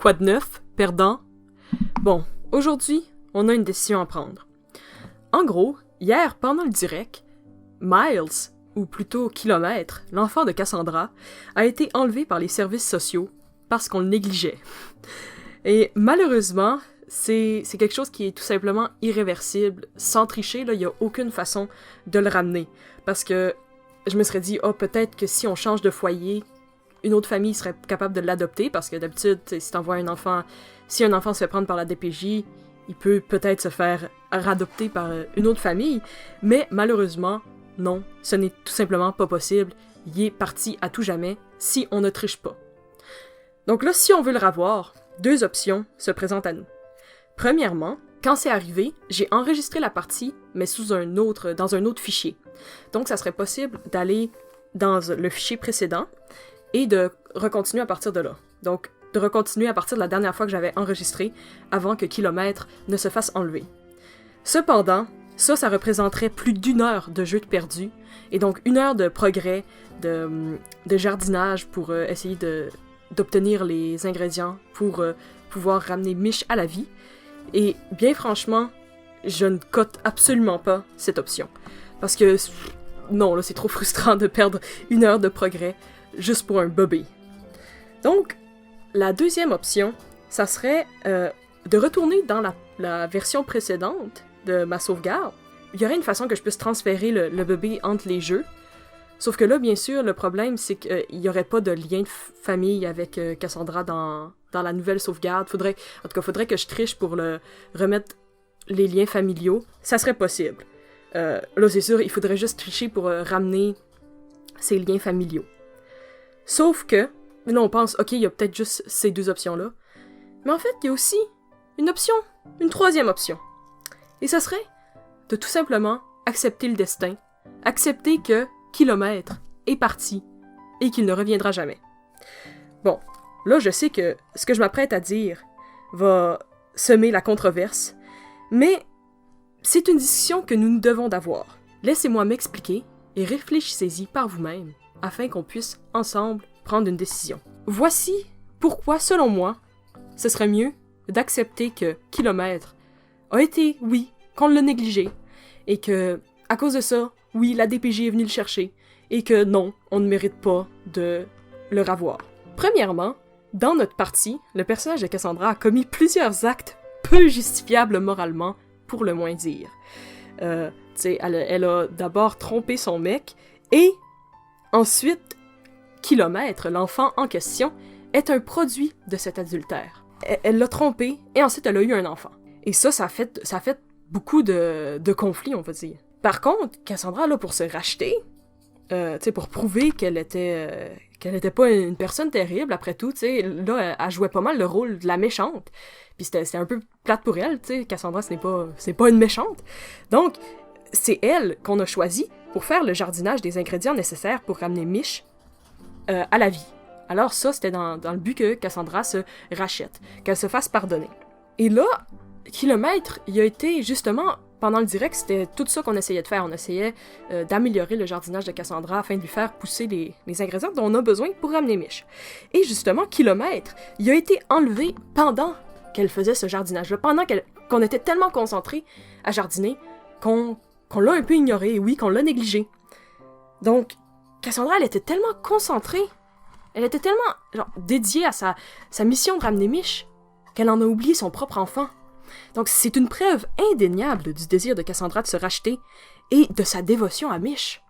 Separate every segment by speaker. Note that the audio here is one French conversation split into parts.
Speaker 1: Quoi de neuf? Perdant? Bon, aujourd'hui, on a une décision à prendre. En gros, hier, pendant le direct, Miles, ou plutôt Kilomètre, l'enfant de Cassandra, a été enlevé par les services sociaux parce qu'on le négligeait. Et malheureusement, c'est quelque chose qui est tout simplement irréversible. Sans tricher, il n'y a aucune façon de le ramener. Parce que je me serais dit, peut-être que si on change de foyer, une autre famille serait capable de l'adopter, parce que d'habitude, si t'envoies un enfant, si un enfant se fait prendre par la DPJ, il peut peut-être se faire radopter par une autre famille, mais malheureusement, non, ce n'est tout simplement pas possible. Il est parti à tout jamais si on ne triche pas. Donc là, si on veut le revoir, deux options se présentent à nous. Premièrement, quand c'est arrivé, j'ai enregistré la partie, mais dans un autre fichier. Donc ça serait possible d'aller dans le fichier précédent et de recontinuer à partir de là. Donc, de recontinuer à partir de la dernière fois que j'avais enregistré, avant que Kilomètre ne se fasse enlever. Cependant, ça représenterait plus d'1 heure de jeu de perdu, et donc 1 heure de progrès, de jardinage pour essayer d'obtenir les ingrédients pour pouvoir ramener Mich à la vie. Et bien franchement, je ne cote absolument pas cette option. Parce que, non, là, c'est trop frustrant de perdre 1 heure de progrès juste pour un bébé. Donc, la deuxième option, ça serait de retourner dans la version précédente de ma sauvegarde. Il y aurait une façon que je puisse transférer le bébé entre les jeux. Sauf que là, bien sûr, le problème, c'est qu'il n'y aurait pas de lien de famille avec Cassandra dans la nouvelle sauvegarde. Faudrait que je triche pour remettre les liens familiaux. Ça serait possible. Là, c'est sûr, il faudrait juste tricher pour ramener ces liens familiaux. Sauf que, là, on pense, ok, il y a peut-être juste ces deux options-là. Mais en fait, il y a aussi une troisième option. Et ça serait de tout simplement accepter le destin. Accepter que Kilomètre est parti et qu'il ne reviendra jamais. Bon, là, je sais que ce que je m'apprête à dire va semer la controverse, mais c'est une discussion que nous devons d'avoir. Laissez-moi m'expliquer et réfléchissez-y par vous-même afin qu'on puisse ensemble prendre une décision. Voici pourquoi, selon moi, ce serait mieux d'accepter que Kilomètre a été, oui, qu'on l'a négligé, et que, à cause de ça, oui, la DPJ est venue le chercher, et que non, on ne mérite pas de le revoir. Premièrement, dans notre partie, le personnage de Cassandra a commis plusieurs actes peu justifiables moralement, pour le moins dire. Elle a d'abord trompé son mec, et ensuite, Kilomètre, l'enfant en question, est un produit de cet adultère. Elle l'a trompé, et ensuite elle a eu un enfant. Et ça a fait beaucoup de conflits, on va dire. Par contre, Cassandra, là, pour se racheter, pour prouver qu'elle était pas une personne terrible, après tout, là, elle jouait pas mal le rôle de la méchante. Puis c'était un peu plate pour elle, Cassandra, c'est pas une méchante. Donc, c'est elle qu'on a choisie pour faire le jardinage des ingrédients nécessaires pour ramener Mich à la vie. Alors ça, c'était dans le but que Cassandra se rachète, qu'elle se fasse pardonner. Et là, Kilomètre, il a été justement, pendant le direct, c'était tout ça qu'on essayait de faire. On essayait d'améliorer le jardinage de Cassandra afin de lui faire pousser les ingrédients dont on a besoin pour ramener Mich. Et justement, Kilomètre, il a été enlevé pendant qu'elle faisait ce jardinage-là, pendant qu'on était tellement concentrés à jardiner qu'on l'a un peu ignoré, oui, qu'on l'a négligé. Donc, Cassandra, elle était tellement concentrée, elle était tellement dédiée à sa mission de ramener Mich, qu'elle en a oublié son propre enfant. Donc c'est une preuve indéniable du désir de Cassandra de se racheter et de sa dévotion à Mich.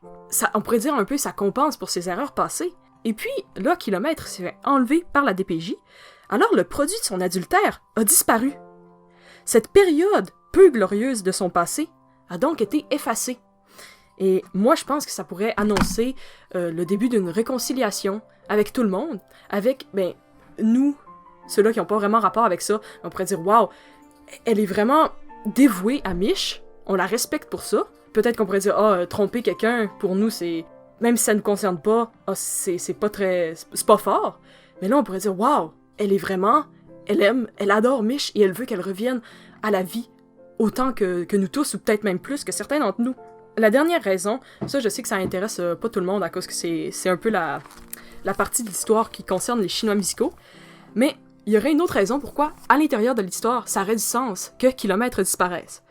Speaker 1: On pourrait dire un peu sa compense pour ses erreurs passées. Et puis, là, Kilomètre s'est fait enlever par la DPJ, alors le produit de son adultère a disparu. Cette période peu glorieuse de son passé a donc été effacée. Et moi, je pense que ça pourrait annoncer le début d'une réconciliation avec tout le monde, avec, nous, ceux-là qui n'ont pas vraiment rapport avec ça. On pourrait dire, waouh, elle est vraiment dévouée à Mich, on la respecte pour ça. Peut-être qu'on pourrait dire, tromper quelqu'un, pour nous, c'est... Même si ça ne concerne pas, c'est pas fort. Mais là, on pourrait dire, waouh, elle est vraiment... Elle adore Mich et elle veut qu'elle revienne à la vie autant que nous tous, ou peut-être même plus que certains d'entre nous. La dernière raison, ça je sais que ça intéresse pas tout le monde à cause que c'est un peu la partie de l'histoire qui concerne les Chinois musicaux, mais il y aurait une autre raison pourquoi, à l'intérieur de l'histoire, ça aurait du sens que Kilomètre disparaisse.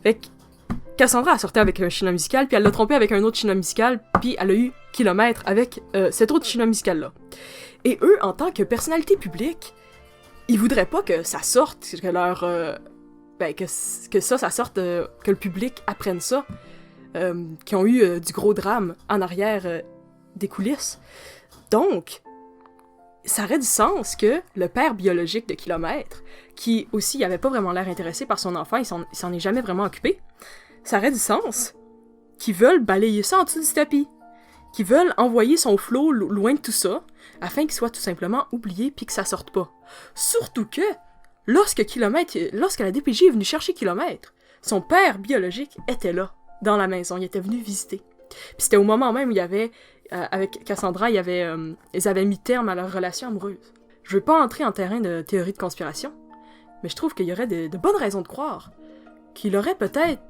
Speaker 1: Fait que Cassandra a sorti avec un chinois musical, puis elle l'a trompé avec un autre chinois musical, puis elle a eu Kilomètre avec cet autre chinois musical-là. Et eux, en tant que personnalité publique, ils voudraient pas que ça sorte, que leur... que ça sorte, que le public apprenne ça, qui ont eu du gros drame en arrière des coulisses. Donc, ça aurait du sens que le père biologique de Kilomètre, qui aussi avait pas vraiment l'air intéressé par son enfant, il s'en est jamais vraiment occupé, ça aurait du sens qu'ils veulent balayer ça en dessous du tapis, qu'ils veulent envoyer son flot loin de tout ça, afin qu'il soit tout simplement oublié puis que ça sorte pas. Surtout que, lorsque la DPJ est venue chercher Kilomètre, son père biologique était là, dans la maison, il était venu visiter. Puis c'était au moment même où il y avait, avec Cassandra, ils avaient mis terme à leur relation amoureuse. Je veux pas entrer en terrain de théorie de conspiration, mais je trouve qu'il y aurait de bonnes raisons de croire qu'il aurait peut-être...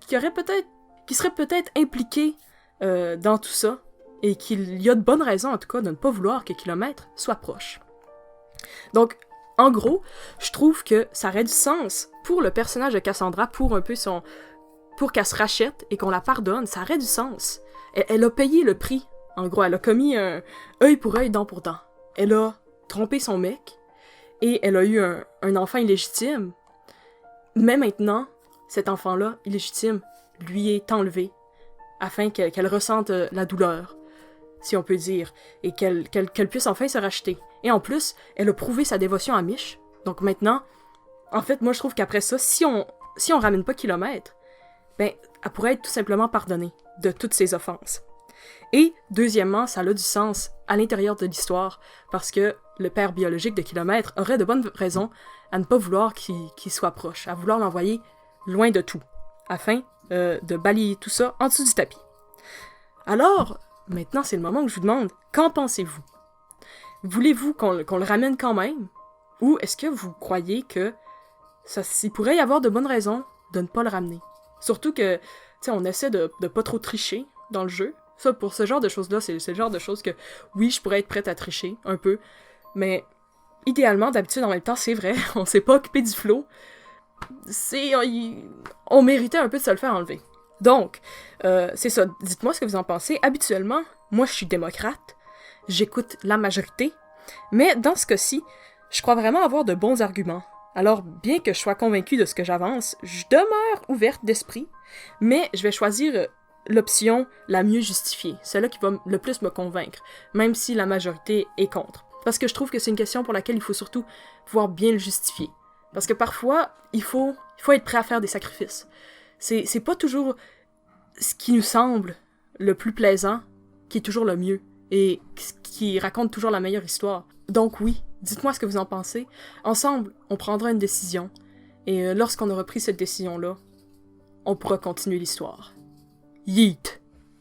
Speaker 1: qu'il serait peut-être impliqué dans tout ça, et qu'il y a de bonnes raisons, en tout cas, de ne pas vouloir que Kilomètre soit proche. Donc, en gros, je trouve que ça aurait du sens pour le personnage de Cassandra, pour qu'elle se rachète et qu'on la pardonne, ça aurait du sens. Elle a payé le prix, en gros, elle a commis un œil pour œil, dent pour dent. Elle a trompé son mec, et elle a eu un enfant illégitime. Mais maintenant, cet enfant-là, illégitime, lui est enlevé, afin qu'elle ressente la douleur, si on peut dire, et qu'elle puisse enfin se racheter. Et en plus, elle a prouvé sa dévotion à Mich. Donc maintenant, en fait, moi je trouve qu'après ça, si on ramène pas Kilomètre, ben, elle pourrait être tout simplement pardonnée de toutes ses offenses. Et deuxièmement, ça a du sens à l'intérieur de l'histoire, parce que le père biologique de Kilomètre aurait de bonnes raisons à ne pas vouloir qu'il soit proche, à vouloir l'envoyer loin de tout, afin de balayer tout ça en dessous du tapis. Alors, maintenant c'est le moment où je vous demande, qu'en pensez-vous? Voulez-vous qu'on le ramène quand même? Ou est-ce que vous croyez que il pourrait y avoir de bonnes raisons de ne pas le ramener? Surtout que, tu sais, on essaie de pas trop tricher dans le jeu. Ça, pour ce genre de choses-là, c'est le genre de choses que, oui, je pourrais être prête à tricher, un peu, mais idéalement, d'habitude, en même temps, c'est vrai, on s'est pas occupé du flow. On méritait un peu de se le faire enlever. Donc, c'est ça, dites-moi ce que vous en pensez. Habituellement, moi, je suis démocrate, j'écoute la majorité, mais dans ce cas-ci, je crois vraiment avoir de bons arguments. Alors, bien que je sois convaincue de ce que j'avance, je demeure ouverte d'esprit, mais je vais choisir l'option la mieux justifiée, celle-là qui va le plus me convaincre, même si la majorité est contre. Parce que je trouve que c'est une question pour laquelle il faut surtout pouvoir bien le justifier. Parce que parfois, il faut être prêt à faire des sacrifices. C'est pas toujours ce qui nous semble le plus plaisant qui est toujours le mieux, et qui raconte toujours la meilleure histoire. Donc oui, dites-moi ce que vous en pensez. Ensemble, on prendra une décision, et lorsqu'on aura pris cette décision-là, on pourra continuer l'histoire. Yeet!